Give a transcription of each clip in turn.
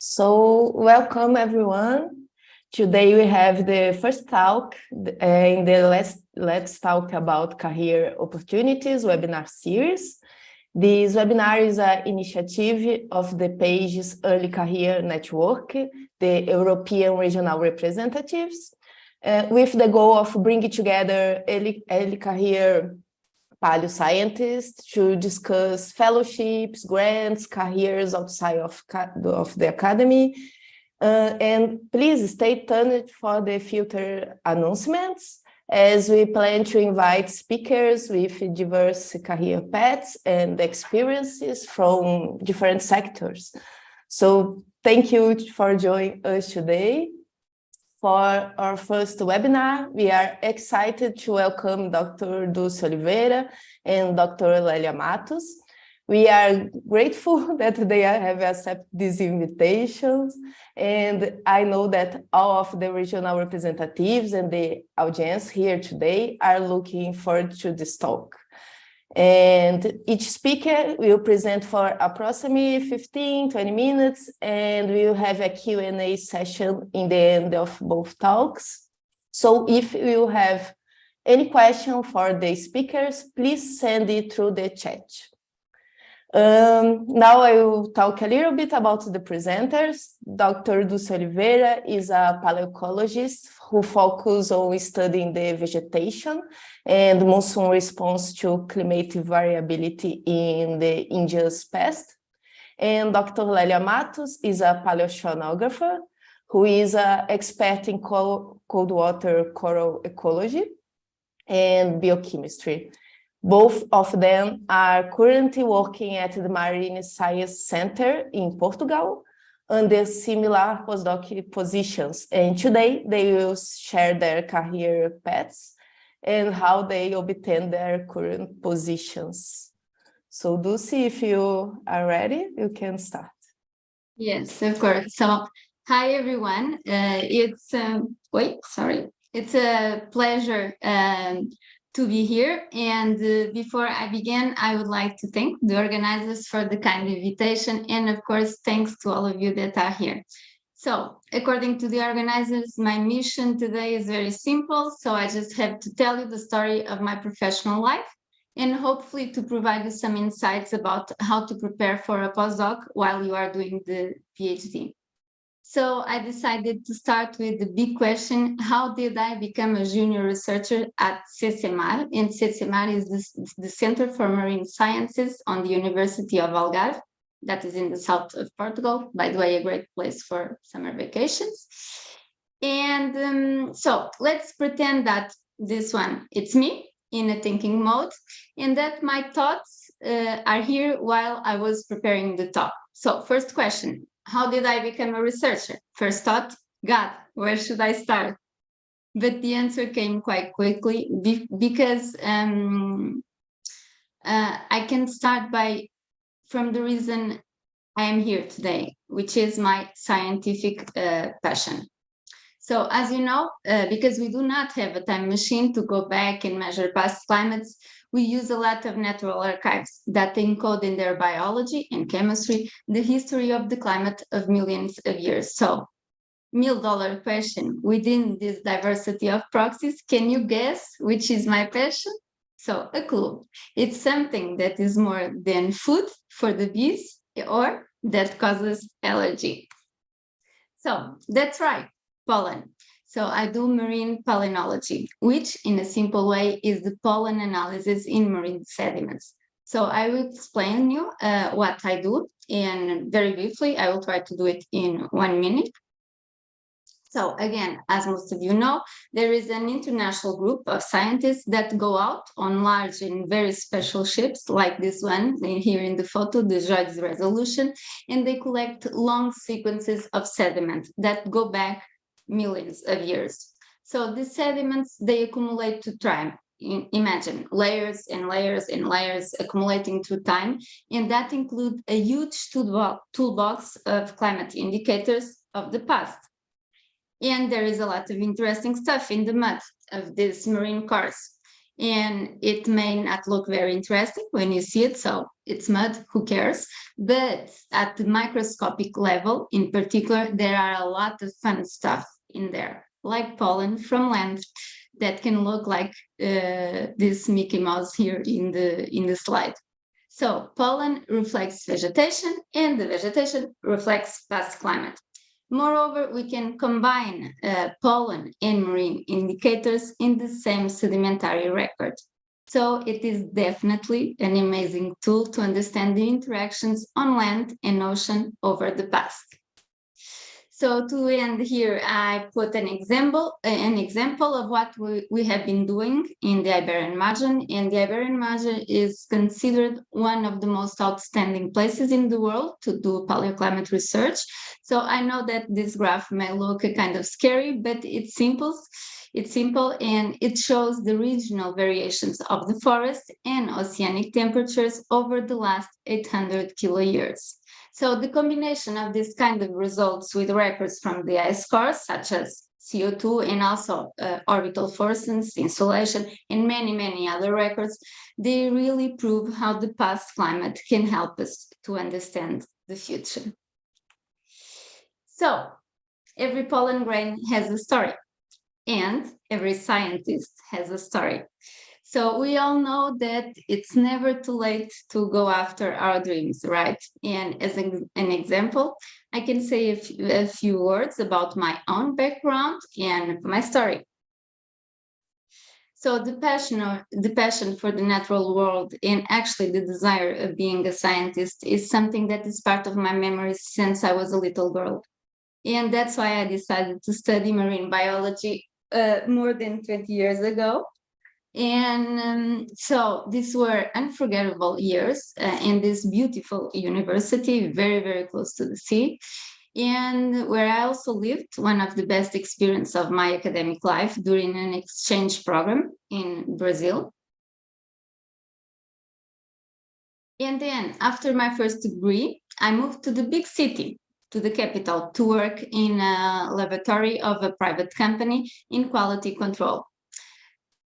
So, welcome everyone. Today we have the first talk in the Let's Talk About Career Opportunities webinar series. This webinar is an initiative of the PAGE's Early Career Network, the European Regional Representatives, with the goal of bringing together early career paleo scientists to discuss fellowships, grants, careers outside of the academy. And please stay tuned for the future announcements, as we plan to invite speakers with diverse career paths and experiences from different sectors. So thank you for joining us today. For our first webinar, we are excited to welcome Dr. Dulce Oliveira and Dr. Lélia Matos. We are grateful that they have accepted these invitations, and I know that all of the regional representatives and the audience here today are looking forward to this talk. And each speaker will present for approximately 15-20 minutes, and we'll have a Q&A session in the end of both talks. So if you have any question for the speakers, please send it through the chat. Now I will talk a little bit about the presenters. Dr. Dulce Oliveira is a paleoecologist who focuses on studying the vegetation and monsoon response to climatic variability in the India's past. And Dr. Lélia Matos is a paleoceanographer who is an expert in cold water coral ecology and biochemistry. Both of them are currently working at the Marine Science Center in Portugal under similar postdoc positions. And today they will share their career paths and how they obtain their current positions. So Dulce, if you are ready, you can start. Yes, of course. So hi everyone. It's a pleasure to be here. And before I begin, I would like to thank the organizers for the kind invitation. And of course, thanks to all of you that are here. So according to the organizers, my mission today is very simple. So I just have to tell you the story of my professional life and hopefully to provide you some insights about how to prepare for a postdoc while you are doing the PhD. So I decided to start with the big question: how did I become a junior researcher at CCMAR? And CCMAR is the Center for Marine Sciences on the University of Algarve, that is in the south of Portugal. By the way, a great place for summer vacations. And so let's pretend that this one, it's me in a thinking mode, and that my thoughts are here while I was preparing the talk. So first question: how did I become a researcher? First thought, God, where should I start? But the answer came quite quickly because I can start from the reason I am here today, which is my scientific passion. So as you know, because we do not have a time machine to go back and measure past climates, we use a lot of natural archives that encode in their biology and chemistry the history of the climate of millions of years. So, $1,000,000 question: within this diversity of proxies, can you guess which is my passion? So, a clue: it's something that is more than food for the bees or that causes allergy. So, that's right, pollen. So I do marine palynology, which in a simple way is the pollen analysis in marine sediments. So I will explain you what I do, and very briefly, I will try to do it in 1 minute. So again, as most of you know, there is an international group of scientists that go out on large and very special ships like this one here in the photo, the Joyce Resolution, and they collect long sequences of sediment that go back millions of years. So these sediments, they accumulate to time. Imagine layers and layers and layers accumulating through time, and that includes a huge toolbox of climate indicators of the past. And there is a lot of interesting stuff in the mud of these marine cores. And it may not look very interesting when you see it, so it's mud, who cares? But at the microscopic level, in particular, there are a lot of fun stuff in there, like pollen from land that can look like this Mickey Mouse here in the slide. So pollen reflects vegetation, and the vegetation reflects past climate. Moreover, we can combine pollen and marine indicators in the same sedimentary record. So it is definitely an amazing tool to understand the interactions on land and ocean over the past. So to end here, I put an example of what we have been doing in the Iberian margin. And the Iberian margin is considered one of the most outstanding places in the world to do paleoclimate research. So I know that this graph may look kind of scary, but it's simple. It's simple, and it shows the regional variations of the forest and oceanic temperatures over the last 800 kiloyears. So the combination of this kind of results with records from the ice cores, such as CO2 and also orbital forces, insolation, and many, many other records, they really prove how the past climate can help us to understand the future. So every pollen grain has a story, and every scientist has a story. So we all know that it's never too late to go after our dreams, right? And as an example, I can say a few words about my own background and my story. So the passion for the natural world and actually the desire of being a scientist is something that is part of my memories since I was a little girl. And that's why I decided to study marine biology more than 20 years ago. And so these were unforgettable years in this beautiful university, very, very close to the sea, and where I also lived one of the best experiences of my academic life during an exchange program in Brazil. And then after my first degree, I moved to the big city, to the capital, to work in a laboratory of a private company in quality control.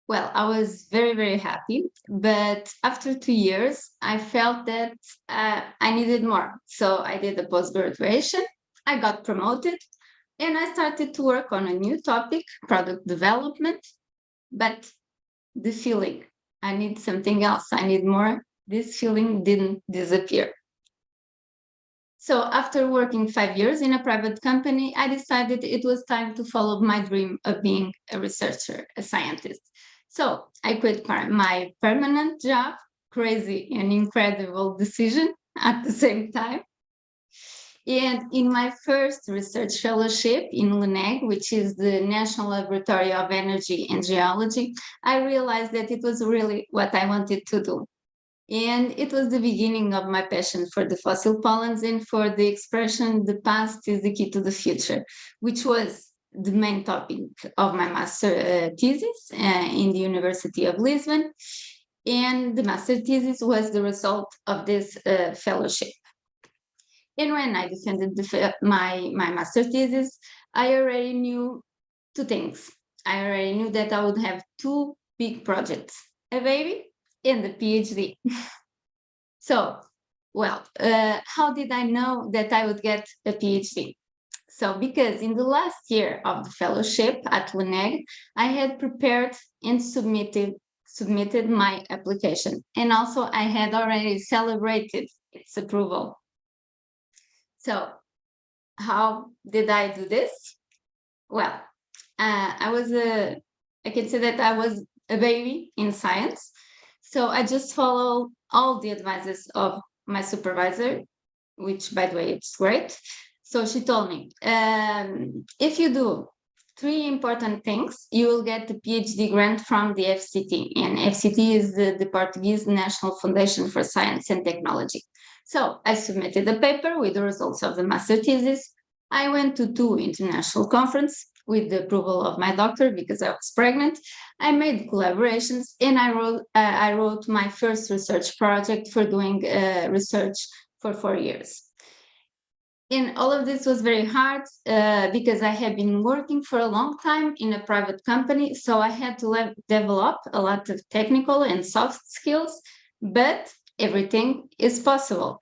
Well, I was very, very happy, but after 2 years, I felt that I needed more. So I did a post-graduation, I got promoted, and I started to work on a new topic, product development, but the feeling, I need something else, I need more, this feeling didn't disappear. So after working 5 years in a private company, I decided it was time to follow my dream of being a researcher, a scientist. So I quit my permanent job, crazy and incredible decision at the same time. And in my first research fellowship in LUNEG, which is the National Laboratory of Energy and Geology, I realized that it was really what I wanted to do. And it was the beginning of my passion for the fossil pollens and for the expression, the past is the key to the future, which was the main topic of my master thesis in the University of Lisbon. And the master thesis was the result of this fellowship. And when I defended my master thesis, I already knew two things. I already knew that I would have two big projects, a baby and the PhD. So, well, how did I know that I would get a PhD? So, because in the last year of the fellowship at LUNEG, I had prepared and submitted my application. And also I had already celebrated its approval. So, how did I do this? Well, I can say that I was a baby in science. So I just followed all the advices of my supervisor, which, by the way, it's great. So she told me, if you do 3 important things, you will get the PhD grant from the FCT. And FCT is the Portuguese National Foundation for Science and Technology. So I submitted a paper with the results of the master thesis. I went to 2 international conferences with the approval of my doctor because I was pregnant. I made collaborations and I wrote my first research project for doing research for 4 years. And all of this was very hard because I had been working for a long time in a private company. So I had to develop a lot of technical and soft skills, but everything is possible.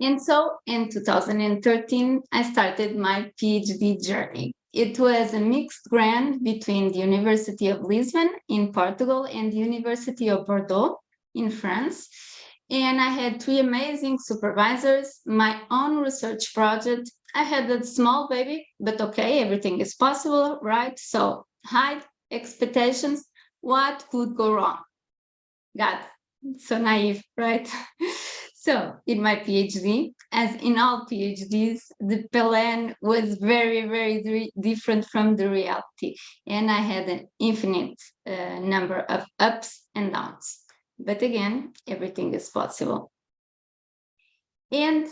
And so in 2013, I started my PhD journey. It was a mixed grant between the University of Lisbon in Portugal and the University of Bordeaux in France. And I had 3 amazing supervisors, my own research project. I had a small baby, but okay, everything is possible, right? So high expectations. What could go wrong? God, so naive, right? So in my PhD, as in all PhDs, the plan was very, very different from the reality. And I had an infinite number of ups and downs. But again, everything is possible. And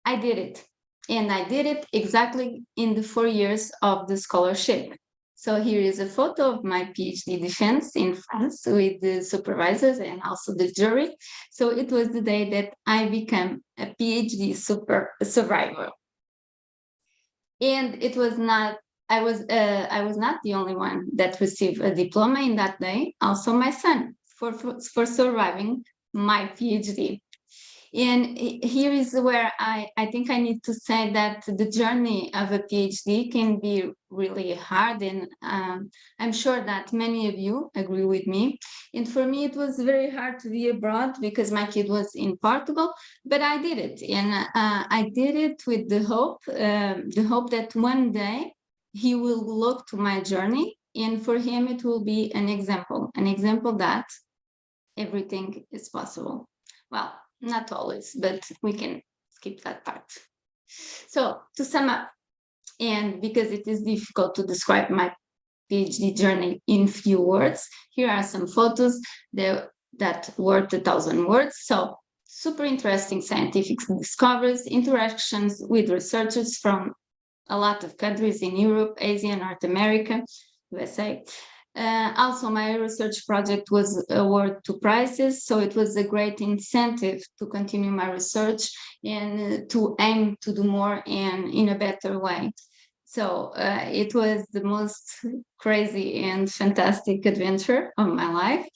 I did it. And I did it exactly in the 4 years of the scholarship. So here is a photo of my PhD defense in France with the supervisors and also the jury. So it was the day that I became a PhD survivor. And it was not, I was not the only one that received a diploma in that day. Also my son for surviving my PhD. And here is where I think I need to say that the journey of a PhD can be really hard. And I'm sure that many of you agree with me. And for me, it was very hard to be abroad because my kid was in Portugal, but I did it. And I did it with the hope that one day he will look to my journey. And for him, it will be an example that everything is possible. Well, not always, but we can skip that part. So to sum up, and because it is difficult to describe my PhD journey in few words, here are some photos that worth 1,000 words. So super interesting scientific discoveries, interactions with researchers from a lot of countries in Europe, Asia, North America, USA. Also, my research project was awarded 2 prizes, so it was a great incentive to continue my research and to aim to do more and in a better way. So it was the most crazy and fantastic adventure of my life.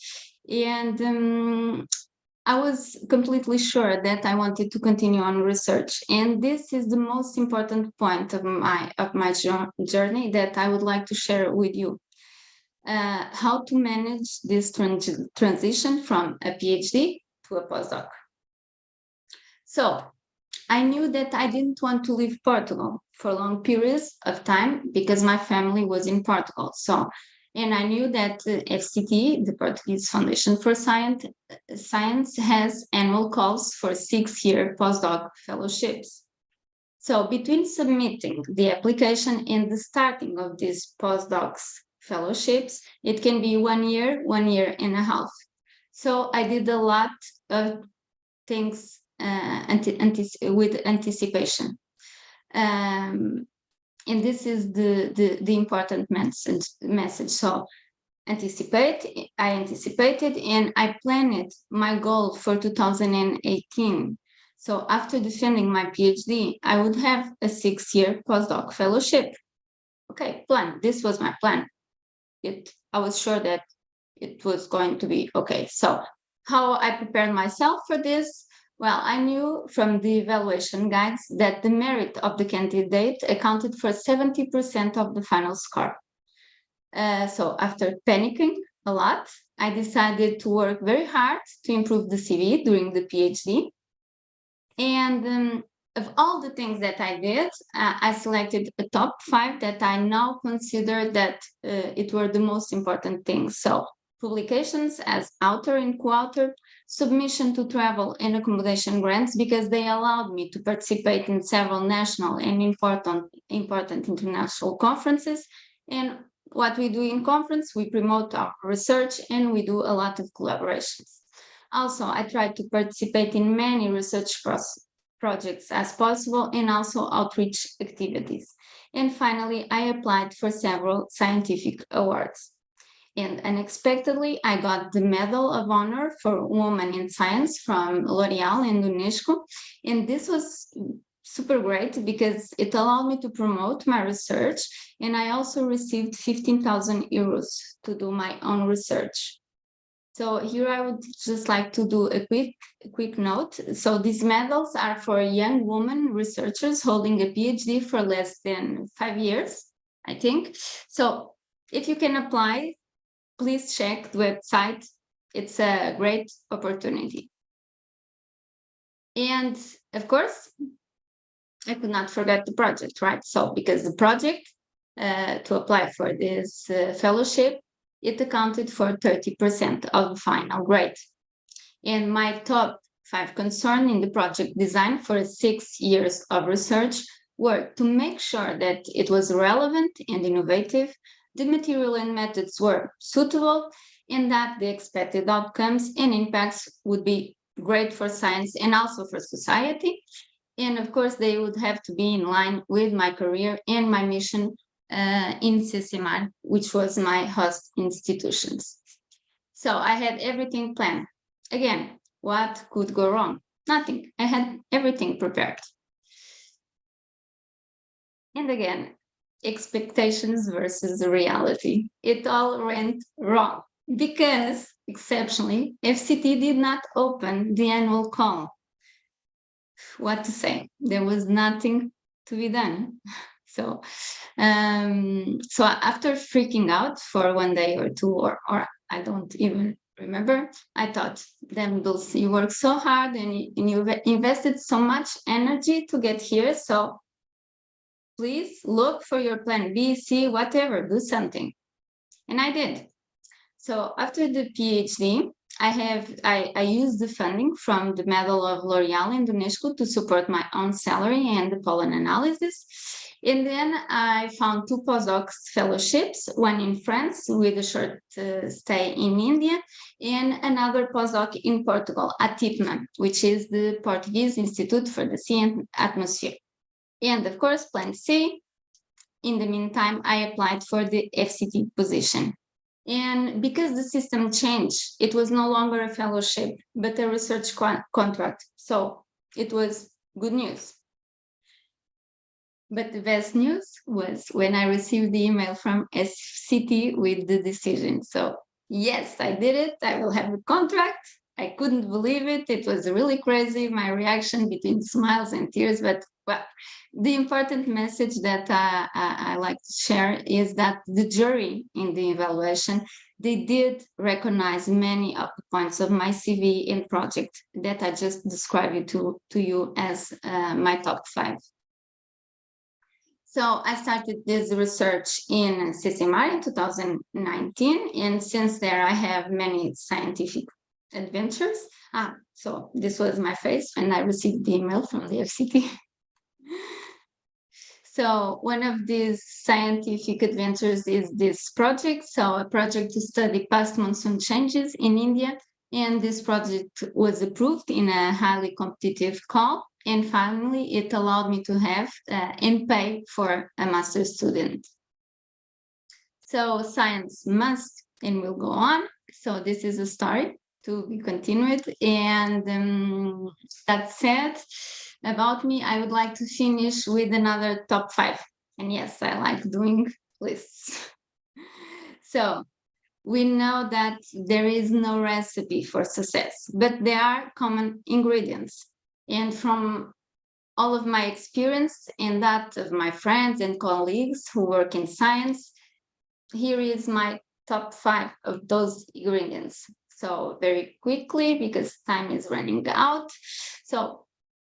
And I was completely sure that I wanted to continue on research. And this is the most important point of my journey that I would like to share with you. How to manage this transition from a PhD to a postdoc. So I knew that I didn't want to leave Portugal for long periods of time because my family was in Portugal. And I knew that FCT, the Portuguese Foundation for Science, has annual calls for 6-year postdoc fellowships. So between submitting the application and the starting of these postdocs fellowships, it can be 1 year, 1 year and a half. So I did a lot of things with anticipation. And this is the important message. So I anticipated and I planned my goal for 2018. So after defending my PhD, I would have a 6-year postdoc fellowship. Okay, plan. This was my plan. I was sure that it was going to be okay. So how I prepared myself for this? Well, I knew from the evaluation guides that the merit of the candidate accounted for 70% of the final score. So after panicking a lot, I decided to work very hard to improve the CV during the PhD. And of all the things that I did, I selected a top 5 that I now consider that it were the most important things. So publications as author and co-author, submission to travel and accommodation grants because they allowed me to participate in several national and important international conferences. And what we do in conference, we promote our research and we do a lot of collaborations. Also, I tried to participate in many research projects as possible and also outreach activities. And finally, I applied for several scientific awards. And unexpectedly, I got the Medal of Honor for Women in Science from L'Oréal and UNESCO. And this was super great because it allowed me to promote my research, and I also received 15,000 euros to do my own research. So here I would just like to do a quick note. So these medals are for young women researchers holding a PhD for less than 5 years, I think. So if you can apply, please check the website. It's a great opportunity. And of course, I could not forget the project, right? So because the project to apply for this fellowship, it accounted for 30% of the final grade. And my top 5 concern in the project design for 6 years of research were to make sure that it was relevant and innovative, the material and methods were suitable, and that the expected outcomes and impacts would be great for science and also for society. And of course, they would have to be in line with my career and my mission in CCMR, which was my host institutions. So I had everything planned. Again, what could go wrong? Nothing. I had everything prepared. And again, expectations versus reality. It all went wrong because, exceptionally, FCT did not open the annual call. What to say? There was nothing to be done. So after freaking out for 1 day or 2, or I don't even remember, I thought, damn, Dulce, you worked so hard and you invested so much energy to get here. So please look for your plan B, C, whatever, do something. And I did. So after the PhD, I used the funding from the Medal of L'Oréal and UNESCO to support my own salary and the pollen analysis. And then I found 2 postdoc fellowships, one in France with a short stay in India, and another postdoc in Portugal at TIPMA, which is the Portuguese Institute for the Sea and Atmosphere. And of course, plan C. In the meantime, I applied for the FCT position. And because the system changed, it was no longer a fellowship, but a research contract. So it was good news. But the best news was when I received the email from FCT with the decision. So yes, I did it. I will have a contract. I couldn't believe it. It was really crazy, my reaction between smiles and tears. But well, the important message that I like to share is that the jury in the evaluation, they did recognize many of the points of my CV and project that I just described to you as my top 5. So I started this research in CCMR in 2019, and since there I have many scientific adventures. So this was my face when I received the email from the FCT. So one of these scientific adventures is this project. So a project to study past monsoon changes in India. And this project was approved in a highly competitive call. And finally, it allowed me to have and pay for a master's student. So science must and will go on. So this is a story to be continued. And that said, about me, I would like to finish with another top 5. And yes, I like doing lists. So we know that there is no recipe for success, but there are common ingredients. And from all of my experience and that of my friends and colleagues who work in science, here is my top 5 of those ingredients. So very quickly, because time is running out. So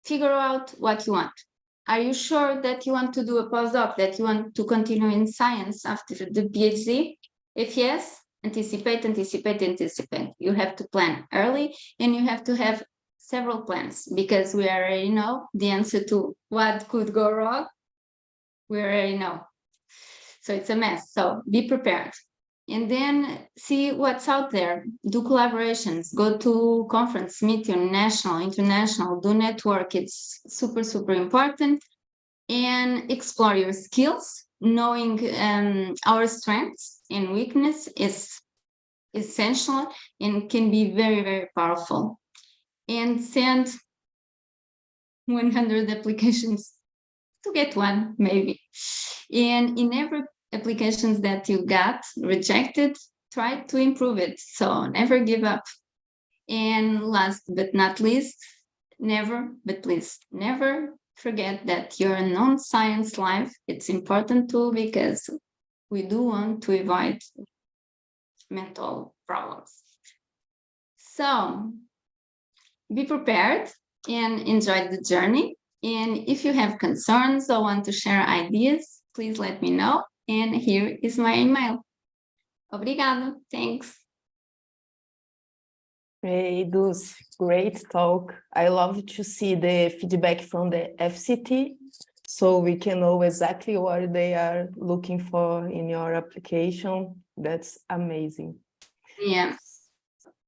figure out what you want. Are you sure that you want to do a postdoc, that you want to continue in science after the PhD? If yes, anticipate. You have to plan early, and you have to have several plans, because we already know the answer to what could go wrong. We already know. So it's a mess. So be prepared. And then see what's out there. Do collaborations, go to conference, meet your national, international, do network. It's super, super important. And explore your skills. Knowing our strengths and weakness is essential and can be very, very powerful. And send 100 applications to get one, maybe. And in every applications that you got rejected, try to improve it. So never give up. And last but not least, never, but please never forget that your non-science life, it's important too, because we do want to avoid mental problems. So be prepared and enjoy the journey. And if you have concerns or want to share ideas, please let me know. And here is my email. Obrigado. Thanks. Hey, Dulce, great talk. I love to see the feedback from the FCT, so we can know exactly what they are looking for in your application. That's amazing. Yeah.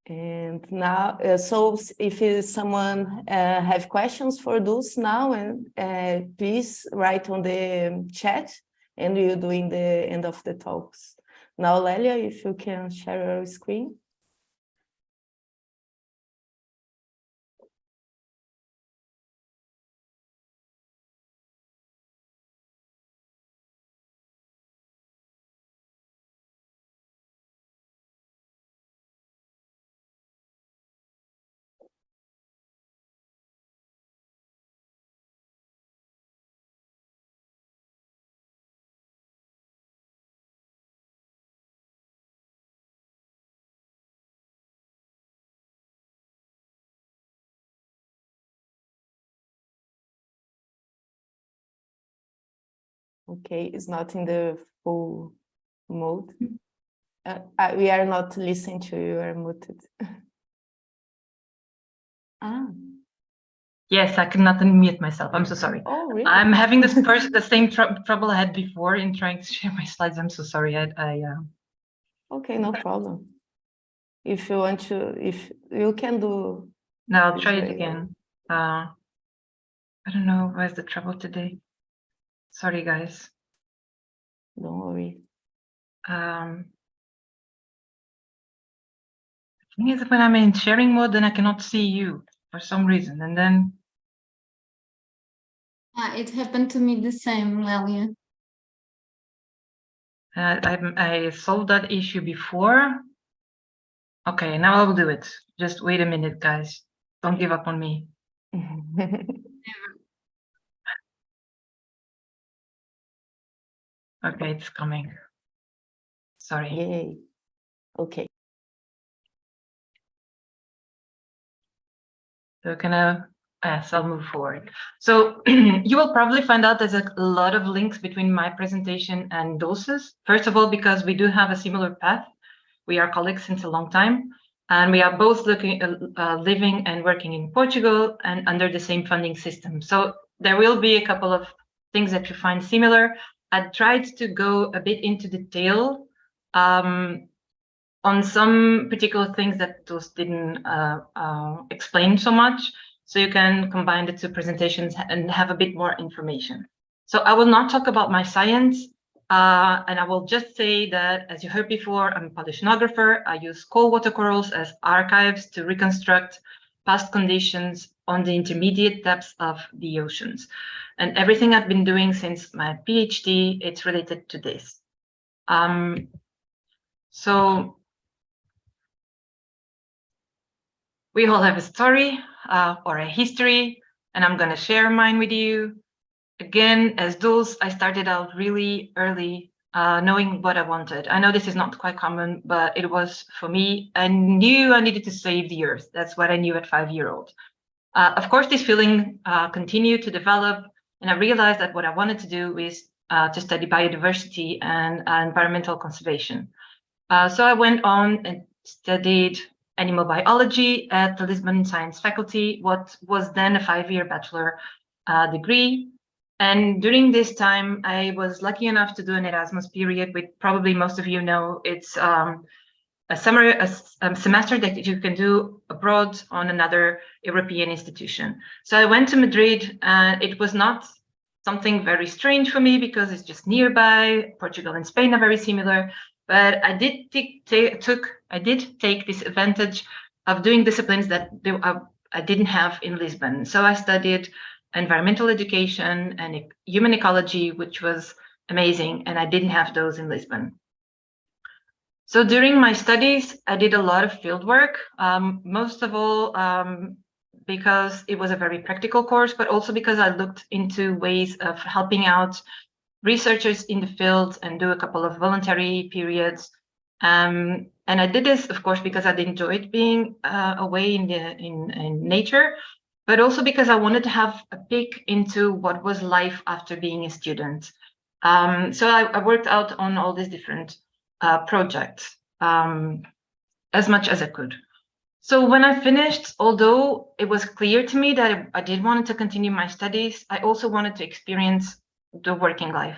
And now, so if someone have questions for Dulce now, and please write on the chat, and we'll do in the end of the talks. Now, Lélia, if you can share your screen. Okay, it's not in the full mode. We are not listening to you, you are muted. Yes, I could not unmute myself. I'm so sorry. Oh, really? I'm having the same trouble I had before in trying to share my slides. I'm so sorry. Okay, no problem. If you want to, if you can do. No, I'll try it again. I don't know, where's the trouble today? Sorry, guys. Don't worry. The thing is, when I'm in sharing mode, then I cannot see you for some reason, and then. It happened to me the same, Lélia. I solved that issue before. Okay, now I will do it. Just wait a minute, guys. Don't give up on me. Okay, it's coming. Sorry. Yay. Okay. So yes, I'll move forward. So you will probably find out there's a lot of links between my presentation and Dulce's. First of all, because we do have a similar path. We are colleagues since a long time, and we are both living and working in Portugal and under the same funding system. So there will be a couple of things that you find similar. I tried to go a bit into detail on some particular things that Dulce didn't explain so much, so you can combine the two presentations and have a bit more information. So I will not talk about my science, and I will just say that, as you heard before, I'm a polysonographer. I use cold water corals as archives to reconstruct past conditions on the intermediate depths of the oceans. And everything I've been doing since my PhD, it's related to this. So we all have a story or a history, and I'm going to share mine with you. Again, as Dulce, I started out really early, knowing what I wanted. I know this is not quite common, but it was for me. I knew I needed to save the Earth. That's what I knew at 5-year-old. Of course, this feeling continued to develop, and I realized that what I wanted to do is to study biodiversity and environmental conservation. So I went on and studied animal biology at the Lisbon Science Faculty, what was then a 5-year bachelor degree. And during this time, I was lucky enough to do an Erasmus period, which probably most of you know. It's a semester that you can do abroad on another European institution. So I went to Madrid, and it was not something very strange for me because it's just nearby. Portugal and Spain are very similar. But I did take this advantage of doing disciplines that I didn't have in Lisbon. So I studied environmental education and human ecology, which was amazing, and I didn't have those in Lisbon. So during my studies, I did a lot of field work, most of all because it was a very practical course, but also because I looked into ways of helping out researchers in the field and do a couple of voluntary periods. And I did this, of course, because I enjoyed being away in nature, but also because I wanted to have a peek into what was life after being a student. So I worked out on all these different projects as much as I could. So when I finished, although it was clear to me that I did want to continue my studies, I also wanted to experience the working life.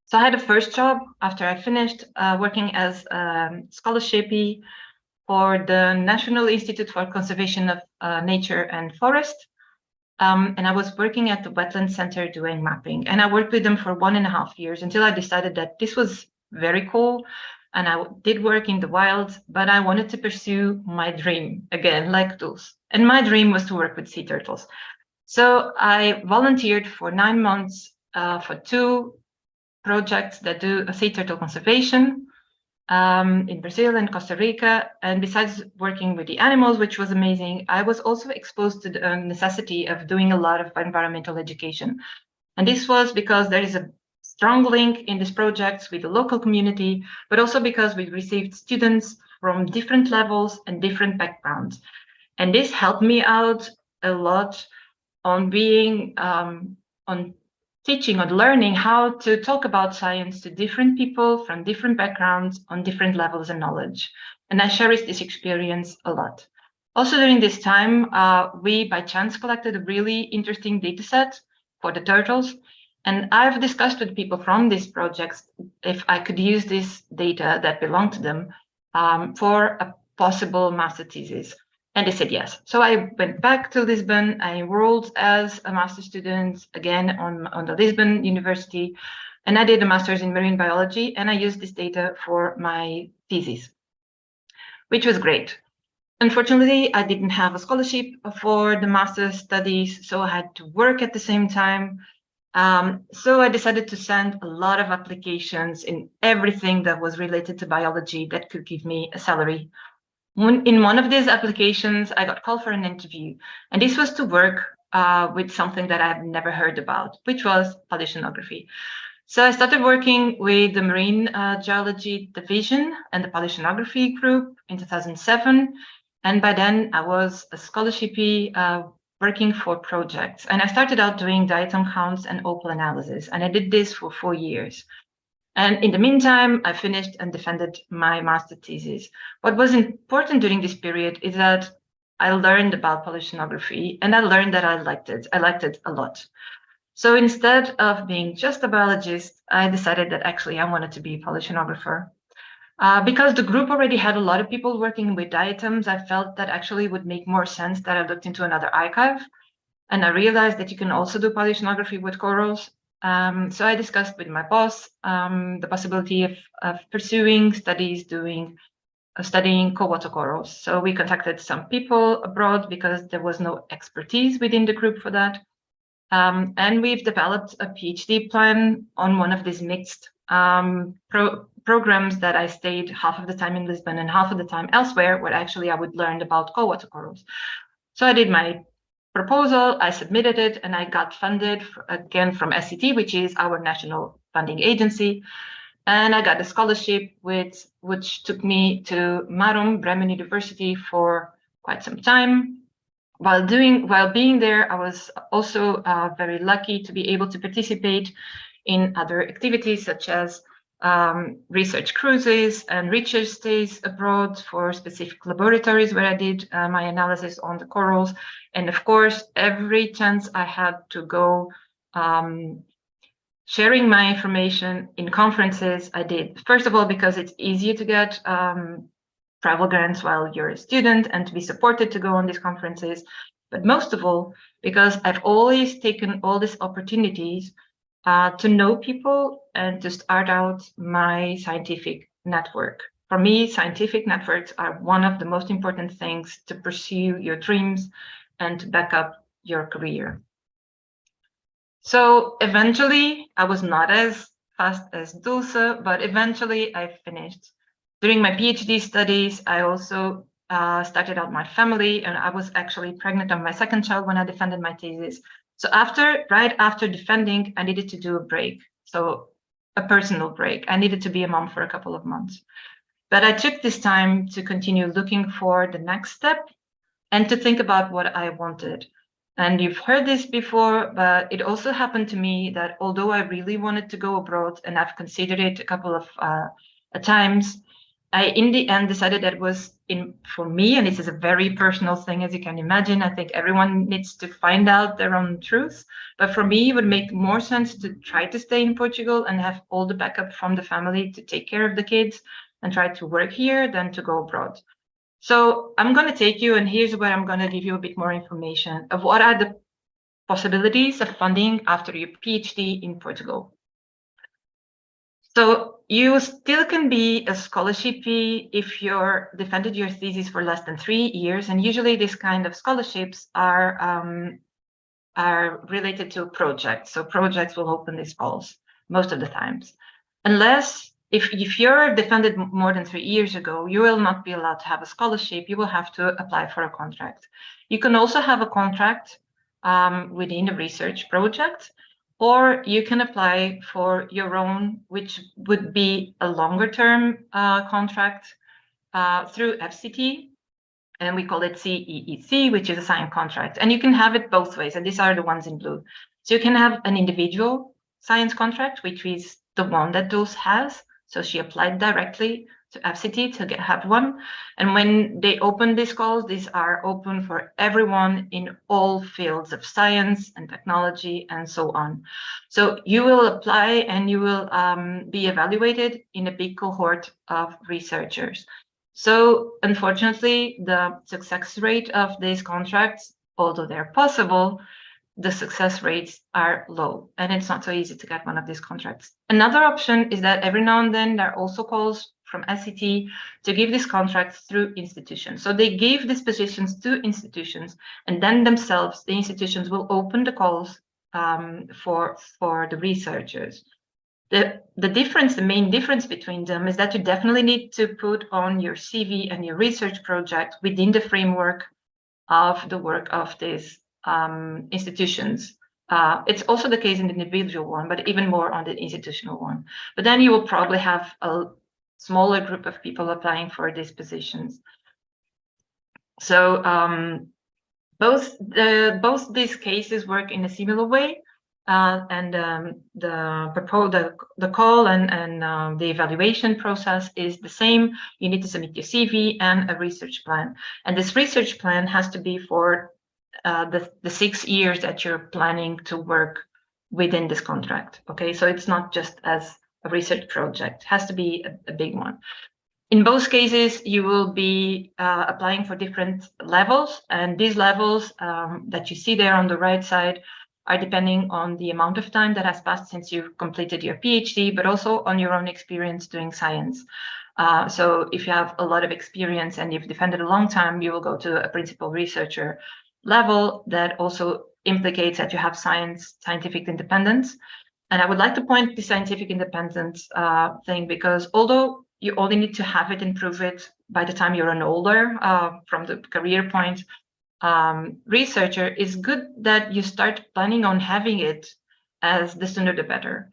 So I had a first job after I finished working as a scholarshipy for the National Institute for Conservation of Nature and Forest. And I was working at the Wetland Center doing mapping. And I worked with them for 1.5 years until I decided that this was very cool. And I did work in the wild, but I wanted to pursue my dream again, like Dulce. And my dream was to work with sea turtles. So I volunteered for 9 months for 2 projects that do sea turtle conservation in Brazil and Costa Rica. And besides working with the animals, which was amazing, I was also exposed to the necessity of doing a lot of environmental education. And this was because there is a strong link in these projects with the local community, but also because we received students from different levels and different backgrounds. And this helped me out a lot on being, on teaching, on learning how to talk about science to different people from different backgrounds on different levels of knowledge. And I cherish this experience a lot. Also during this time, we by chance collected a really interesting data set for the turtles. And I've discussed with people from these projects if I could use this data that belonged to them for a possible master thesis. And they said yes. So I went back to Lisbon. I enrolled as a master's student again on the Lisbon University. And I did a master's in marine biology. And I used this data for my thesis, which was great. Unfortunately, I didn't have a scholarship for the master's studies, so I had to work at the same time. So I decided to send a lot of applications in everything that was related to biology that could give me a salary. In one of these applications, I got called for an interview, and this was to work with something that I've never heard about, which was pollutionography. So I started working with the Marine Geology Division and the pollutionography group in 2007. And by then I was a scholarshipy working for projects. And I started out doing diatom counts and opal analysis. And I did this for 4 years. And in the meantime, I finished and defended my master thesis. What was important during this period is that I learned about pollutionography, and I learned that I liked it. I liked it a lot. So instead of being just a biologist, I decided that actually I wanted to be a pollutionographer. Because the group already had a lot of people working with diatoms, I felt that actually would make more sense that I looked into another archive. And I realized that you can also do pollutionography with corals. So I discussed with my boss the possibility of pursuing studies studying cold-water corals. So we contacted some people abroad because there was no expertise within the group for that. And we've developed a PhD plan on one of these mixed programs that I stayed half of the time in Lisbon and half of the time elsewhere, where actually I would learn about cold-water corals. So I did my proposal, I submitted it, and I got funded again from SCT, which is our national funding agency. And I got a scholarship which took me to Bremen University for quite some time. While being there, I was also very lucky to be able to participate in other activities such as research cruises and research stays abroad for specific laboratories where I did my analysis on the corals. And of course, every chance I had to go sharing my information in conferences, I did. First of all, because it's easier to get travel grants while you're a student and to be supported to go on these conferences. But most of all, because I've always taken all these opportunities to know people and to start out my scientific network. For me, scientific networks are one of the most important things to pursue your dreams and to back up your career. So eventually, I was not as fast as Dulce, but eventually I finished. During my PhD studies, I also started out my family, and I was actually pregnant of my second child when I defended my thesis. So right after defending, I needed to do a break. So a personal break. I needed to be a mom for a couple of months. But I took this time to continue looking for the next step and to think about what I wanted. And you've heard this before, but it also happened to me that although I really wanted to go abroad, and I've considered it a couple of times, I in the end decided that it was for me, and this is a very personal thing, as you can imagine. I think everyone needs to find out their own truth. But for me, it would make more sense to try to stay in Portugal and have all the backup from the family to take care of the kids and try to work here than to go abroad. So I'm going to take you, and here's where I'm going to give you a bit more information of what are the possibilities of funding after your PhD in Portugal. So you still can be a scholarshipee if you're defended your thesis for less than 3 years, and usually this kind of scholarships are related to projects. So projects will open these calls most of the times, unless if you're defended more than 3 years ago, you will not be allowed to have a scholarship. You will have to apply for a contract. You can also have a contract within a research project, or you can apply for your own, which would be a longer term contract through FCT. And we call it CEEC, which is a signed contract. And you can have it both ways. And these are the ones in blue. So you can have an individual science contract, which is the one that Dulce has. So she applied directly to FCT to have one. And when they open these calls, these are open for everyone in all fields of science and technology and so on. So you will apply and you will be evaluated in a big cohort of researchers. So unfortunately, the success rate of these contracts, although they're possible, the success rates are low, and it's not so easy to get one of these contracts. Another option is that every now and then there are also calls from SCT to give these contracts through institutions. So they give these positions to institutions, and then themselves, the institutions will open the calls for the researchers. The difference, the main difference between them is that you definitely need to put on your CV and your research project within the framework of the work of these institutions. It's also the case in the individual one, but even more on the institutional one. But then you will probably have a smaller group of people applying for these positions. So both these cases work in a similar way. The call and the evaluation process is the same. You need to submit your CV and a research plan. And this research plan has to be for the 6 years that you're planning to work within this contract. Okay, so it's not just as a research project, it has to be a big one. In both cases, you will be applying for different levels, and these levels that you see there on the right side are depending on the amount of time that has passed since you've completed your PhD, but also on your own experience doing science. So if you have a lot of experience and you've defended a long time, you will go to a principal researcher level that also implicates that you have scientific independence. And I would like to point the scientific independence thing, because although you only need to have it and prove it by the time you're an older from the career point, researcher, is good that you start planning on having it, as the sooner the better.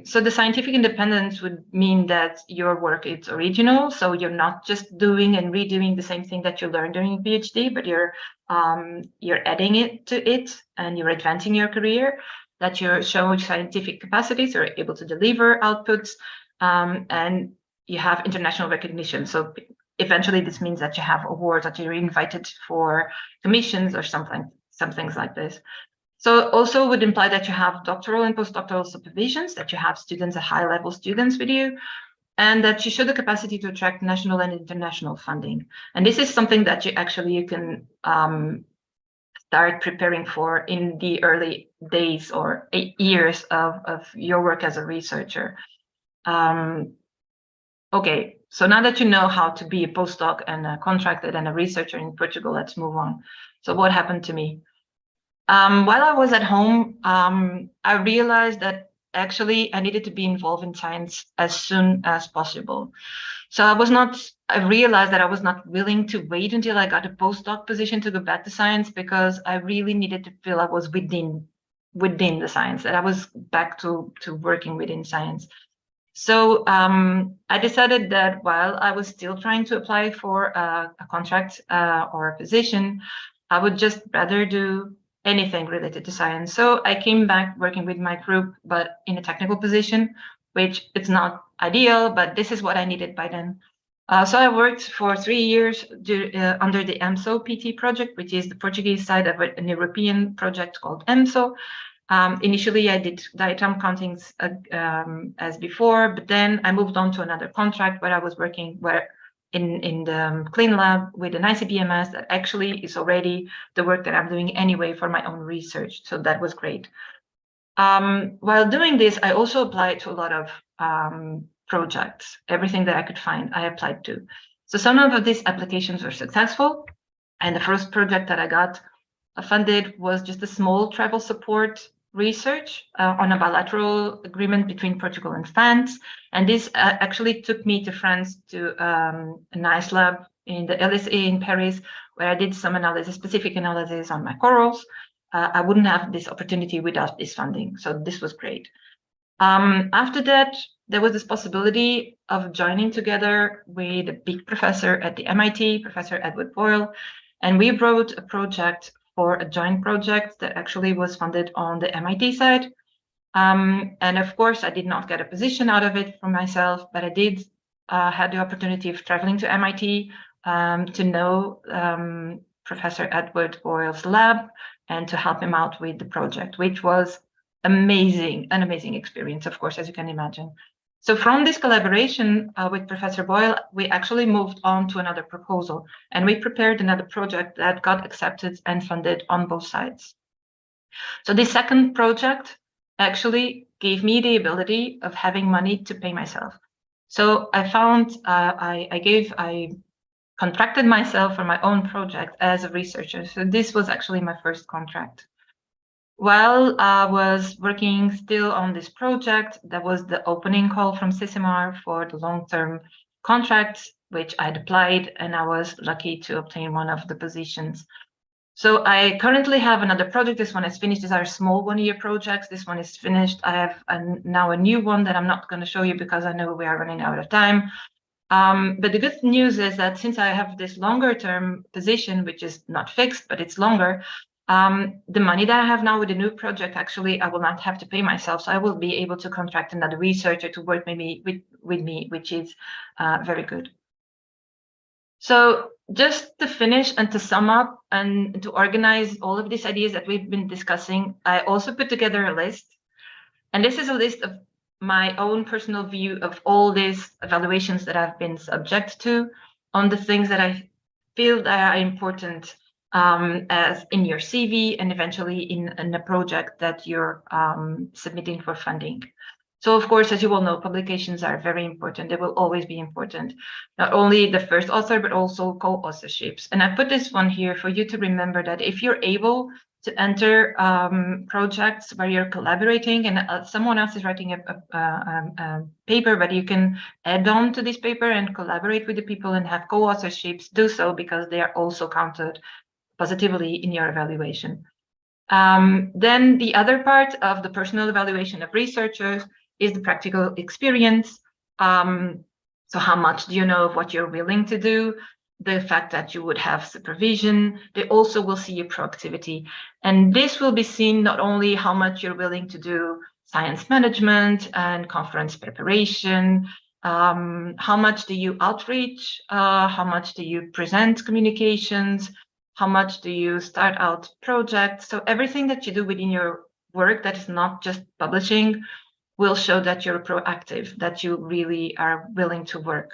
So the scientific independence would mean that your work is original, so you're not just doing and redoing the same thing that you learned during PhD, but you're adding it to it, and you're advancing your career, that you're showing scientific capacities, you're able to deliver outputs, and you have international recognition. So eventually this means that you have awards, that you're invited for commissions or some things like this. So also would imply that you have doctoral and postdoctoral supervisions, that you have students, high-level students with you, and that you show the capacity to attract national and international funding. And this is something that you can start preparing for in the early days or 8 years of your work as a researcher. Okay, so now that you know how to be a postdoc and a contracted and a researcher in Portugal, let's move on. So what happened to me? While I was at home, I realized that actually I needed to be involved in science as soon as possible. So I realized that I was not willing to wait until I got a postdoc position to go back to science, because I really needed to feel I was within the science, that I was back to working within science. So I decided that while I was still trying to apply for a contract or a position, I would just rather do anything related to science. So I came back working with my group, but in a technical position, which it's not ideal, but this is what I needed by then. So I worked for 3 years under the EMSO PT project, which is the Portuguese side of an European project called EMSO. Initially, I did diatom countings as before, but then I moved on to another contract where I was working in the clean lab with an ICP-MS that actually is already the work that I'm doing anyway for my own research. So that was great. While doing this, I also applied to a lot of projects. Everything that I could find, I applied to. So some of these applications were successful. And the first project that I got funded was just a small travel support research on a bilateral agreement between Portugal and France. And this actually took me to France to a nice lab in the LSE in Paris, where I did some analysis, specific analysis on my corals. I wouldn't have this opportunity without this funding. So this was great. After that, there was this possibility of joining together with a big professor at the MIT, Professor Edward Boyle, and we wrote a project for a joint project that actually was funded on the MIT side. And of course, I did not get a position out of it for myself, but I did had the opportunity of traveling to MIT to know Professor Edward Boyle's lab and to help him out with the project, which was an amazing experience, of course, as you can imagine. So from this collaboration with Professor Boyle, we actually moved on to another proposal, and we prepared another project that got accepted and funded on both sides. So this second project actually gave me the ability of having money to pay myself. So I found I contracted myself for my own project as a researcher. So this was actually my first contract. While I was working still on this project, there was the opening call from CISMR for the long-term contract, which I'd applied, and I was lucky to obtain one of the positions. So I currently have another project. This one is finished. These are small one-year projects. This one is finished. I have now a new one that I'm not going to show you because I know we are running out of time. But the good news is that since I have this longer-term position, which is not fixed, but it's longer, the money that I have now with the new project, actually, I will not have to pay myself. So I will be able to contract another researcher to work maybe with me, which is very good. So just to finish and to sum up and to organize all of these ideas that we've been discussing, I also put together a list. And this is a list of my own personal view of all these evaluations that I've been subject to on the things that I feel that are important as in your CV and eventually in a project that you're submitting for funding. So of course, as you all know, publications are very important. They will always be important. Not only the first author, but also co-authorships. And I put this one here for you to remember that if you're able to enter projects where you're collaborating and someone else is writing a paper, but you can add on to this paper and collaborate with the people and have co-authorships, do so because they are also counted positively in your evaluation. Then the other part of the personal evaluation of researchers is the practical experience. So how much do you know of what you're willing to do? The fact that you would have supervision. They also will see your proactivity. And this will be seen not only how much you're willing to do science management and conference preparation, how much do you outreach, how much do you present communications, how much do you start out projects. So everything that you do within your work that is not just publishing will show that you're proactive, that you really are willing to work.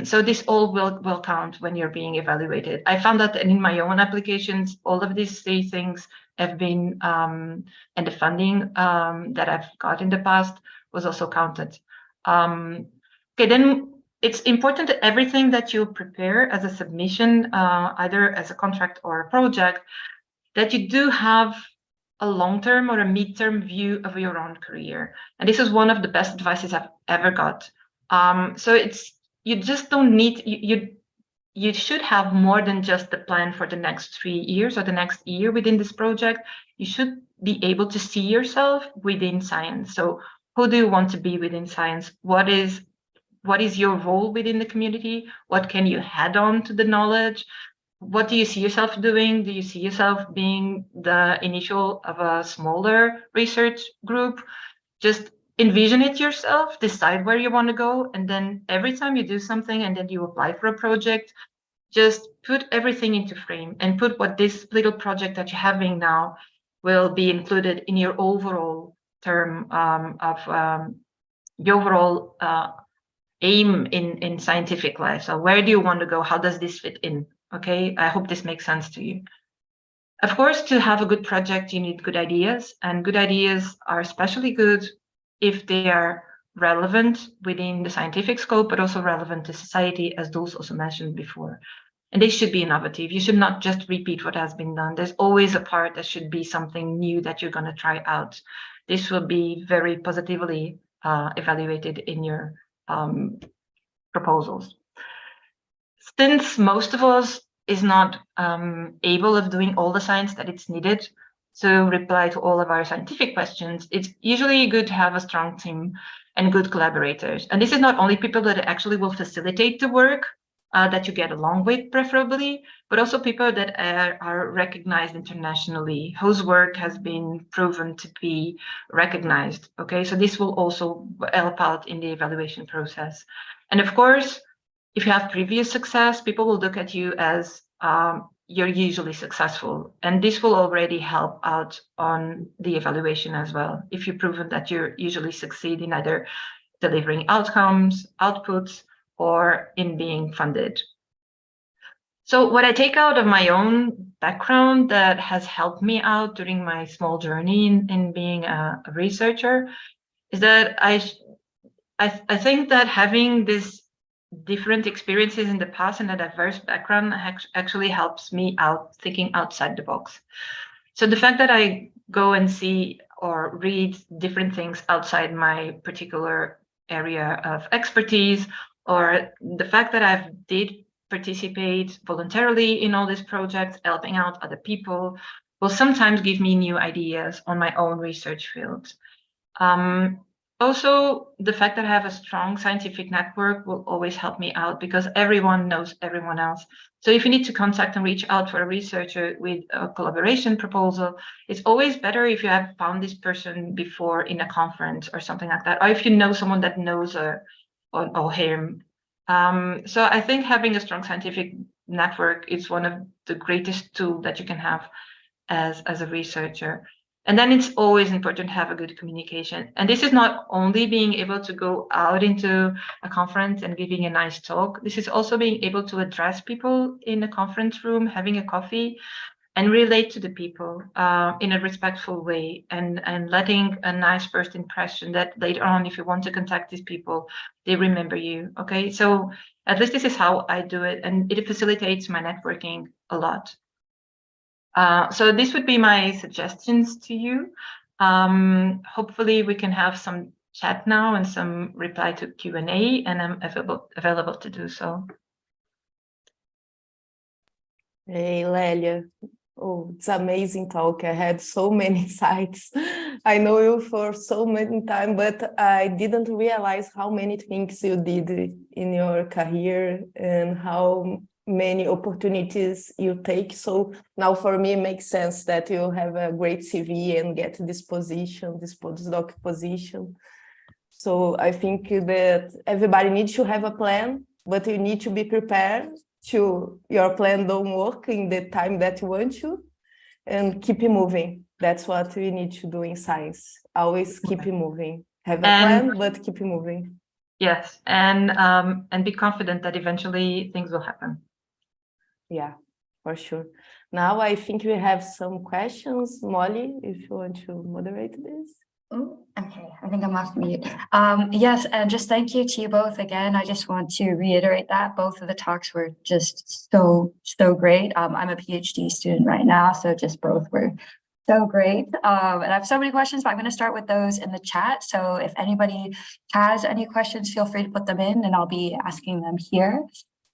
So this all will count when you're being evaluated. I found that in my own applications, all of these 3 things have been, and the funding that I've got in the past was also counted. Okay, then it's important that everything that you prepare as a submission, either as a contract or a project, that you do have a long-term or a mid-term view of your own career. And this is one of the best advices I've ever got. So you just don't need, you should have more than just the plan for the next 3 years or the next year within this project. You should be able to see yourself within science. So who do you want to be within science? What is your role within the community? What can you add on to the knowledge? What do you see yourself doing? Do you see yourself being the initial of a smaller research group? Just envision it yourself, decide where you want to go, and then every time you do something and then you apply for a project, just put everything into frame and put what this little project that you're having now will be included in your overall term your overall aim in scientific life. So where do you want to go? How does this fit in? Okay, I hope this makes sense to you. Of course, to have a good project, you need good ideas, and good ideas are especially good if they are relevant within the scientific scope, but also relevant to society, as Dulce also mentioned before. And they should be innovative. You should not just repeat what has been done. There's always a part that should be something new that you're going to try out. This will be very positively evaluated in your proposals. Since most of us is not able of doing all the science that it's needed to reply to all of our scientific questions, it's usually good to have a strong team and good collaborators. And this is not only people that actually will facilitate the work that you get along with, preferably, but also people that are recognized internationally, whose work has been proven to be recognized. Okay, so this will also help out in the evaluation process. And of course, if you have previous success, people will look at you as you're usually successful. And this will already help out on the evaluation as well. If you've proven that you're usually succeed in either delivering outcomes, outputs, or in being funded. So what I take out of my own background that has helped me out during my small journey in being a researcher is that I think that having this different experiences in the past and a diverse background actually helps me out thinking outside the box. So the fact that I go and see or read different things outside my particular area of expertise, or the fact that I did participate voluntarily in all these projects, helping out other people, will sometimes give me new ideas on my own research field. Also, the fact that I have a strong scientific network will always help me out because everyone knows everyone else. So if you need to contact and reach out for a researcher with a collaboration proposal, it's always better if you have found this person before in a conference or something like that, or if you know someone that knows her or him. So I think having a strong scientific network is one of the greatest tools that you can have as a researcher. And then it's always important to have a good communication. And this is not only being able to go out into a conference and giving a nice talk. This is also being able to address people in a conference room, having a coffee, and relate to the people in a respectful way, and letting a nice first impression that later on, if you want to contact these people, they remember you. Okay, so at least this is how I do it, and it facilitates my networking a lot. So this would be my suggestions to you. Hopefully we can have some chat now and some reply to Q&A, and I'm available to do so. Hey, Lélia. Oh, it's amazing talk. I had so many insights. I know you for so many time, but I didn't realize how many things you did in your career and how many opportunities you take. So now for me, it makes sense that you have a great CV and get this position, this postdoc position. So I think that everybody needs to have a plan, but you need to be prepared to your plan don't work in the time that you want to, and keep it moving. That's what we need to do in science. Always keep it moving. Have a plan, but keep it moving. Yes, and be confident that eventually things will happen. Yeah, for sure. Now I think we have some questions. Molly, if you want to moderate this. Oh, okay, I think I'm off mute. Yes, and just thank you to you both again. I just want to reiterate that both of the talks were just so great. I'm a PhD student right now, so just both were so great. And I have so many questions, but I'm going to start with those in the chat. So if anybody has any questions, feel free to put them in, and I'll be asking them here.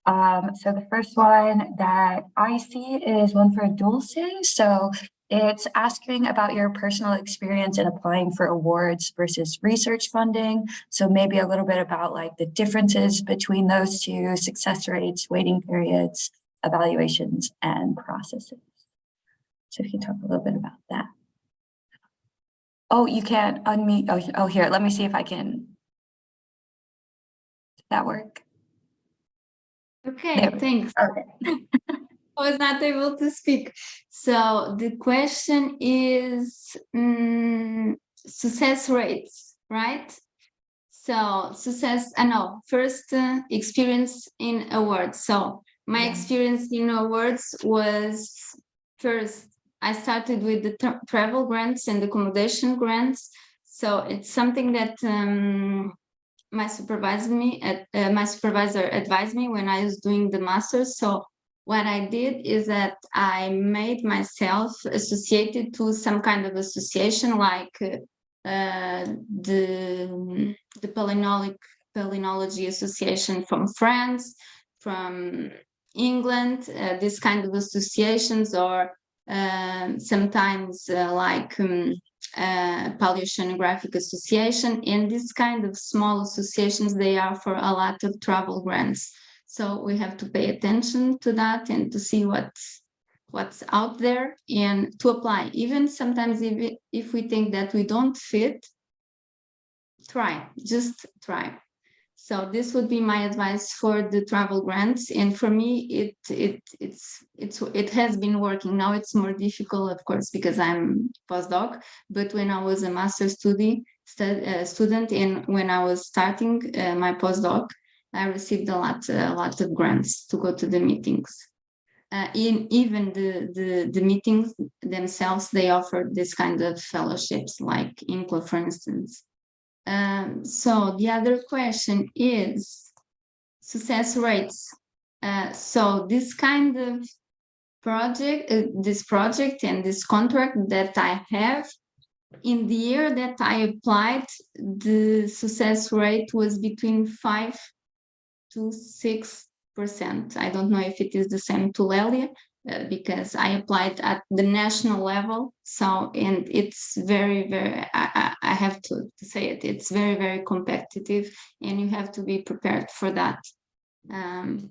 So the first one that I see is one for Dulce. So it's asking about your personal experience in applying for awards versus research funding. So maybe a little bit about like the differences between those two, success rates, waiting periods, evaluations, and processes. So if you can talk a little bit about that. Oh, you can't unmute. Oh, here, let me see if I can. Did that work? Okay, thanks. Okay. I was not able to speak. So the question is success rates, right? So success, I know, first experience in awards. So my experience in awards was first, I started with the travel grants and accommodation grants. So it's something that my supervisor advised me when I was doing the master's. So what I did is that I made myself associated to some kind of association, like the Palynology Association from France, from England, this kind of associations, or sometimes like Paleoceanographic Association, and this kind of small associations, they are for a lot of travel grants. So we have to pay attention to that and to see what's out there and to apply. Even sometimes if we think that we don't fit, just try. So this would be my advice for the travel grants. And for me, it has been working. Now it's more difficult, of course, because I'm postdoc. But when I was a master's student, and when I was starting my postdoc, I received a lot of grants to go to the meetings. Even the meetings themselves, they offer this kind of fellowships, like INCLA, for instance. So the other question is success rates. So this kind of project, this project and this contract that I have, in the year that I applied, the success rate was between 5 to 6%. I don't know if it is the same to Lélia, because I applied at the national level. So, and it's very, I have to say it, it's very, very competitive, and you have to be prepared for that. And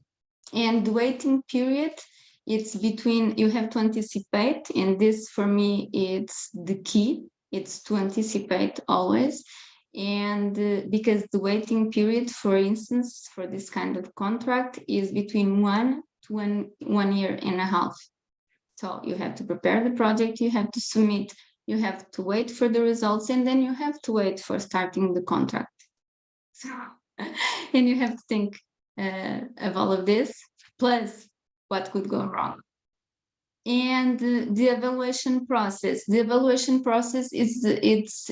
the waiting period, it's between, you have to anticipate, and this for me, it's the key. It's to anticipate always. And because the waiting period, for instance, for this kind of contract is between 1 to 1 year and a half. So you have to prepare the project, you have to submit, you have to wait for the results, and then you have to wait for starting the contract. So, and you have to think of all of this, plus what could go wrong. And the evaluation process. The evaluation process is,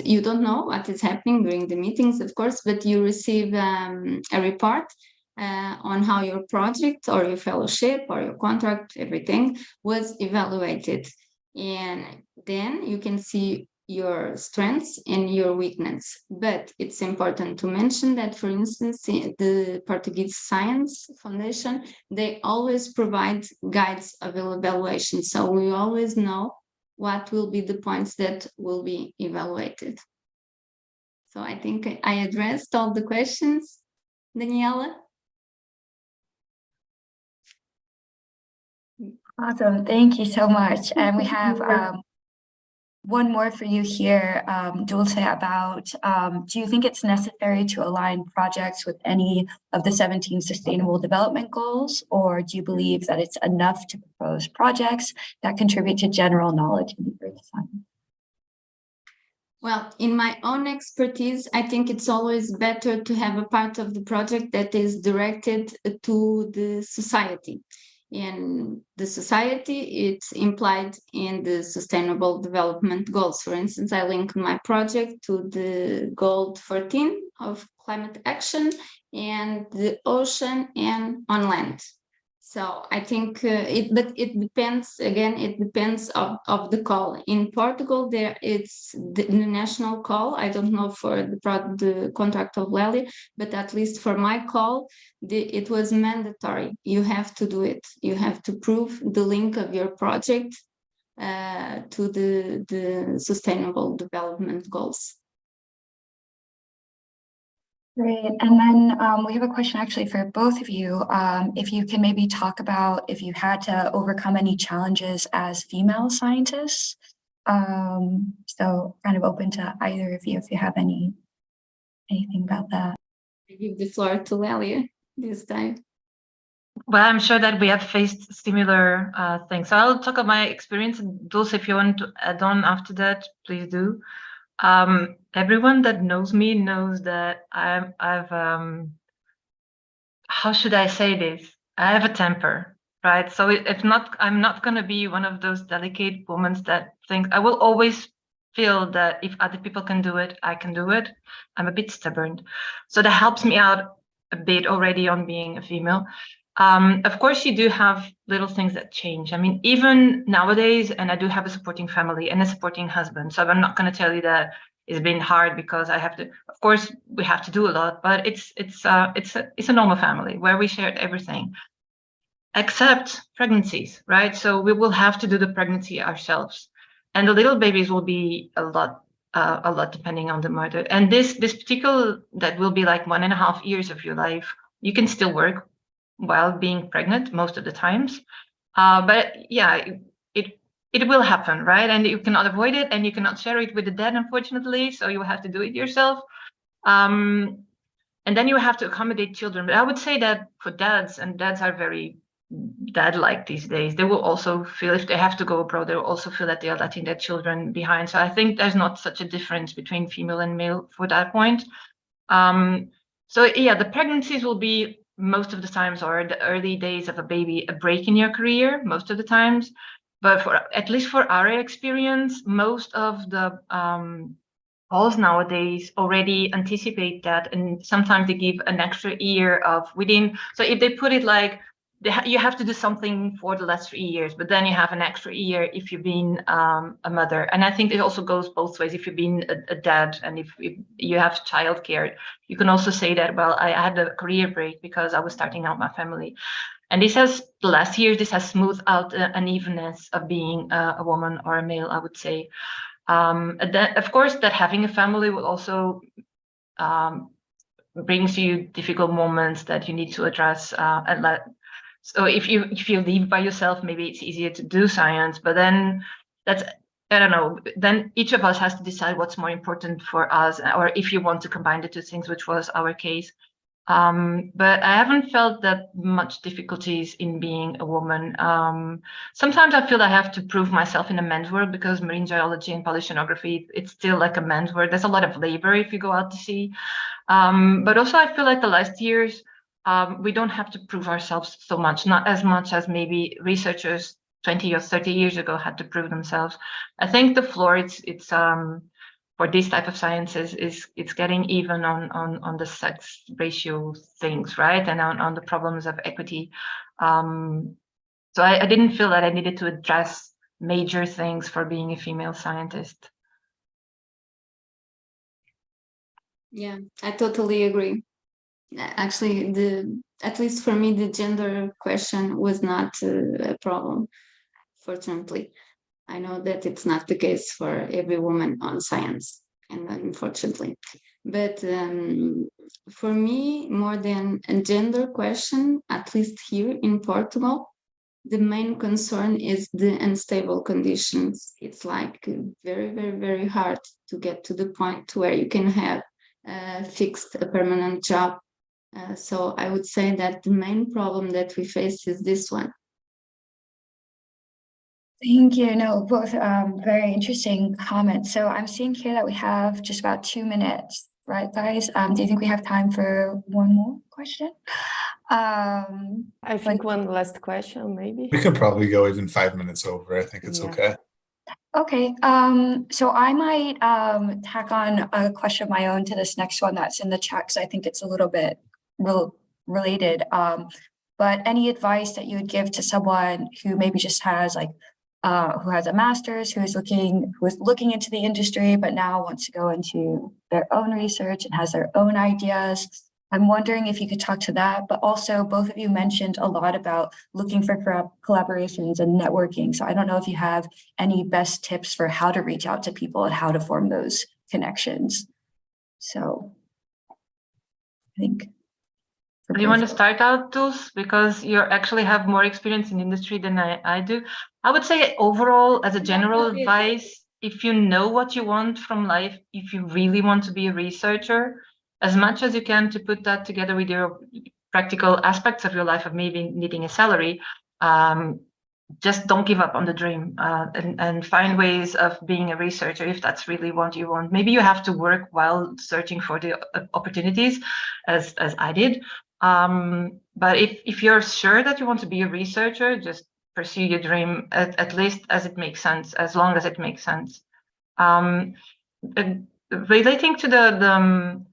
you don't know what is happening during the meetings, of course, but you receive a report on how your project or your fellowship or your contract, everything was evaluated. And then you can see your strengths and your weakness. But it's important to mention that, for instance, the Portuguese Science Foundation, they always provide guides of evaluation. So we always know what will be the points that will be evaluated. So I think I addressed all the questions, Daniela. Awesome, thank you so much. And we have one more for you here, Dulce, about do you think it's necessary to align projects with any of the 17 Sustainable Development Goals, or do you believe that it's enough to propose projects that contribute to general knowledge in the earth science? Well, in my own expertise, I think it's always better to have a part of the project that is directed to the society. in the society, it's implied in the Sustainable Development Goals. For instance, I linked my project to the goal 14 of climate action and the ocean and on land. So I think but it depends, again, it depends of the call. In Portugal, it's the national call. I don't know for the contract of Lélia, but at least for my call, it was mandatory. You have to do it. You have to prove the link of your project to the Sustainable Development Goals. Great. And then we have a question actually for both of you. If you can maybe talk about if you had to overcome any challenges as female scientists. So kind of open to either of you if you have anything about that. I give the floor to Lélia this time. Well, I'm sure that we have faced similar things. So I'll talk about my experience. Dulce, if you want to add on after that, please do. Everyone that knows me knows that I've how should I say this? I have a temper, right? So I'm not going to be one of those delicate women that think. I will always feel that if other people can do it, I can do it. I'm a bit stubborn. So that helps me out a bit already on being a female. Of course, you do have little things that change. I mean, even nowadays, and I do have a supporting family and a supporting husband. So I'm not going to tell you that it's been hard because I have to. Of course, we have to do a lot, but it's a normal family where we shared everything, except pregnancies, right? So we will have to do the pregnancy ourselves, and the little babies will be a lot depending on the mother. And this particular that will be like 1.5 years of your life. You can still work while being pregnant most of the times, but yeah, it will happen, right? And you cannot avoid it, and you cannot share it with the dad, unfortunately. So you have to do it yourself, and then you have to accommodate children. But I would say that for dads, and dads are very dad-like these days, they will also feel if they have to go abroad, they will also feel that they are letting their children behind. So I think there's not such a difference between female and male for that point. So yeah, the pregnancies will be most of the times, or the early days of a baby, a break in your career most of the times. But at least for our experience, most of the calls nowadays already anticipate that, and sometimes they give an extra year of within. So if they put it like you have to do something for the last 3 years, but then you have an extra year if you've been a mother. And I think it also goes both ways. If you've been a dad and if you have childcare, you can also say that, well, I had a career break because I was starting out my family. And the last year, this has smoothed out an unevenness of being a woman or a male, I would say. Of course, that having a family will also brings you difficult moments that you need to address and let. So if you live by yourself, maybe it's easier to do science, but then I don't know, then each of us has to decide what's more important for us, or if you want to combine the two things, which was our case. But I haven't felt that much difficulties in being a woman. Sometimes I feel I have to prove myself in a men's world because marine geology and polyoceanography, it's still like a men's world. There's a lot of labor if you go out to sea. But also I feel like the last years, we don't have to prove ourselves so much, not as much as maybe researchers 20 or 30 years ago had to prove themselves. I think the floor, it's for this type of sciences it's getting even on the sex ratio things, right? And on the problems of equity. So I didn't feel that I needed to address major things for being a female scientist. Yeah, I totally agree. Actually, at least for me, the gender question was not a problem, fortunately. I know that it's not the case for every woman on science, and unfortunately. But for me, more than a gender question, at least here in Portugal, the main concern is the unstable conditions. It's like very, very, very hard to get to the point where you can have a permanent job. So I would say that the main problem that we face is this one. Thank you. No, both very interesting comments. So I'm seeing here that we have just about 2 minutes, right, guys? Do you think we have time for one more question? I think one last question, maybe. We could probably go even 5 minutes over. I think it's Yeah. okay. Okay, so I might tack on a question of my own to this next one that's in the chat, because I think it's a little bit related. But any advice that you would give to someone who maybe just has like who has a master's, who is looking into the industry, but now wants to go into their own research and has their own ideas? I'm wondering if you could talk to that, but also both of you mentioned a lot about looking for collaborations and networking. So I don't know if you have any best tips for how to reach out to people and how to form those connections. So I think. Do you want to start out, Dulce? Because you actually have more experience in industry than I do. I would say overall, as a general advice, if you know what you want from life, if you really want to be a researcher, as much as you can to put that together with your practical aspects of your life of maybe needing a salary, just don't give up on the dream and find ways of being a researcher if that's really what you want. Maybe you have to work while searching for the opportunities, as I did. But if you're sure that you want to be a researcher, just pursue your dream at least as it makes sense, as long as it makes sense. Relating to the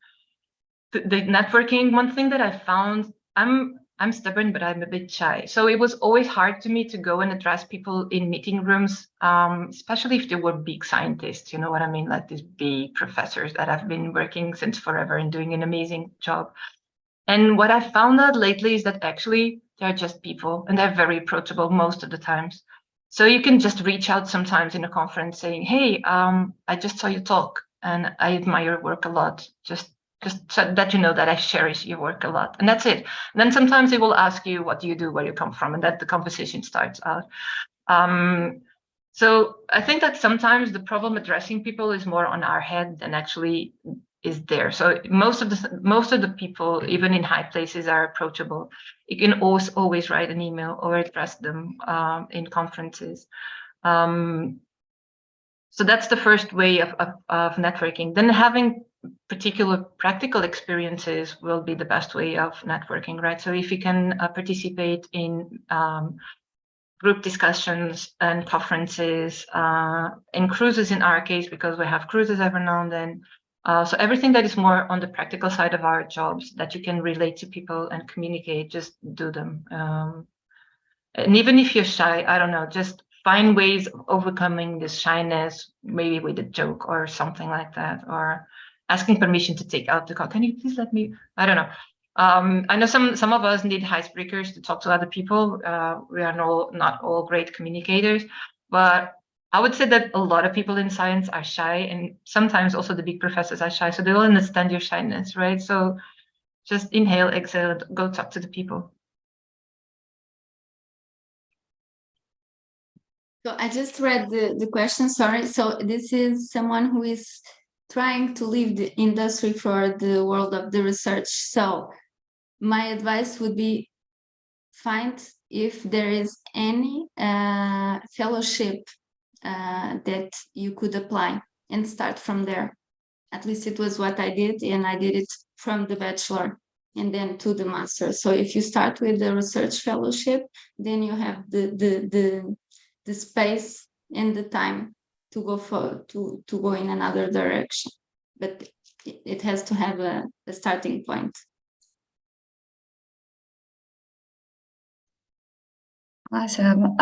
networking, one thing that I found, I'm stubborn, but I'm a bit shy. So it was always hard to me to go and address people in meeting rooms, especially if they were big scientists, you know what I mean? Like these big professors that have been working since forever and doing an amazing job. And what I found out lately is that actually they're just people and they're very approachable most of the times. So you can just reach out sometimes in a conference saying, hey, I just saw you talk and I admire your work a lot. Just so that you know that I cherish your work a lot. And that's it. And then sometimes they will ask you, what do you do, where you come from? And that the conversation starts out. So I think that sometimes the problem addressing people is more on our head than actually is there. So most of the people, even in high places, are approachable. You can always write an email or address them in conferences. So that's the first way of networking. Then having particular practical experiences will be the best way of networking, right? So if you can participate in group discussions and conferences, in cruises in our case, because we have cruises every now and then. So everything that is more on the practical side of our jobs that you can relate to people and communicate, just do them. And even if you're shy, I don't know, just find ways of overcoming this shyness, maybe with a joke or something like that, or asking permission to take out the call. Can you please let me? I don't know. I know some of us need icebreakers to talk to other people. We are not all great communicators, but I would say that a lot of people in science are shy, and sometimes also the big professors are shy. So they will understand your shyness, right? So just inhale, exhale, and go talk to the people. So I just read the question, sorry. So this is someone who is trying to leave the industry for the world of the research. So my advice would be find if there is any fellowship that you could apply and start from there. At least it was what I did, and I did it from the bachelor and then to the master. So if you start with the research fellowship, then you have the space and the time to go in another direction, but it has to have a starting point. Awesome.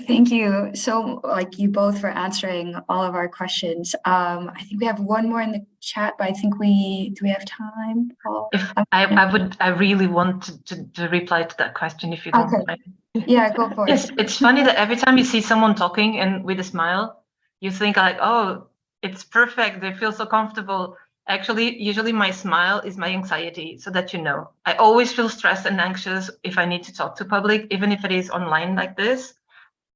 Thank you so like you both for answering all of our questions. I think we have one more in the chat, but I think do we have time, Paul? If I really want to reply to that question if you don't mind. Yeah, go for it. Yes, it's funny that every time you see someone talking and with a smile, you think like, oh, it's perfect. They feel so comfortable. Actually, usually my smile is my anxiety, so that you know. I always feel stressed and anxious if I need to talk to public, even if it is online like this.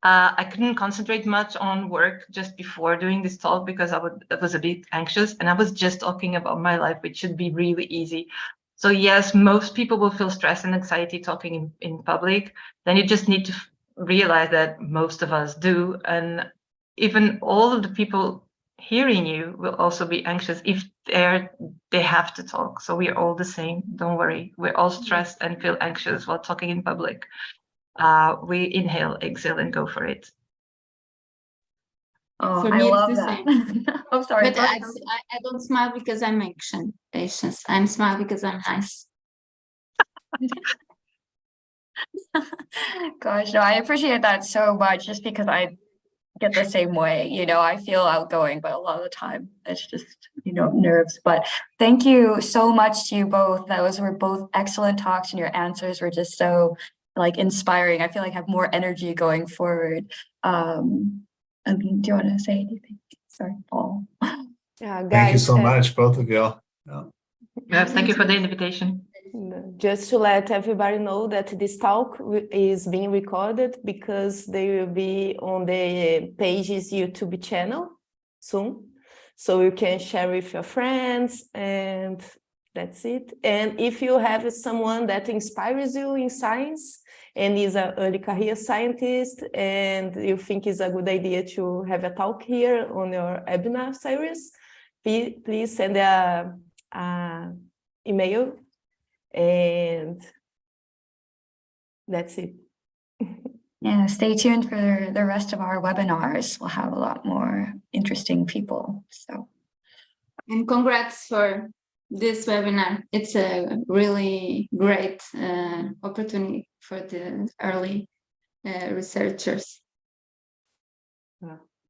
I couldn't concentrate much on work just before doing this talk because I was a bit anxious, and I was just talking about my life, which should be really easy. So yes, most people will feel stress and anxiety talking in public. Then you just need to realize that most of us do. And even all of the people hearing you will also be anxious if they have to talk. So we're all the same. Don't worry. We're all stressed and feel anxious while talking in public. We inhale, exhale, and go for it. Oh, For I me, it's love the that. I'm sorry. But I don't smile because I'm anxious. I'm smile because I'm nice. Gosh, no, I appreciate that so much just because I get the same way. I feel outgoing, but a lot of the time it's just, nerves. But thank you so much to you both. Those were both excellent talks, and your answers were just so inspiring. I feel like I have more energy going forward. I mean, do you want to say anything? Sorry, Paul. Yeah, guys, Thank you so much, both of y'all. Yeah. Yes, thank you for the invitation. Just to let everybody know that this talk is being recorded because they will be on the Page's YouTube channel soon. So you can share with your friends, and that's it. And if you have someone that inspires you in science and is an early career scientist, and you think it's a good idea to have a talk here on your webinar series, please send a email. And that's it. Yeah, stay tuned for the rest of our webinars. We'll have a lot more interesting people. So, And congrats for this webinar. It's a really great opportunity for the early researchers.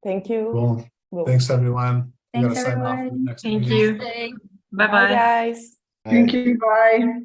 Thank you. Cool. Well, Thanks, everyone. We Thanks, gotta sign off for the everyone. next Thank meeting. you. Stay. Bye-bye. bye, guys. Bye. Thank you. Bye.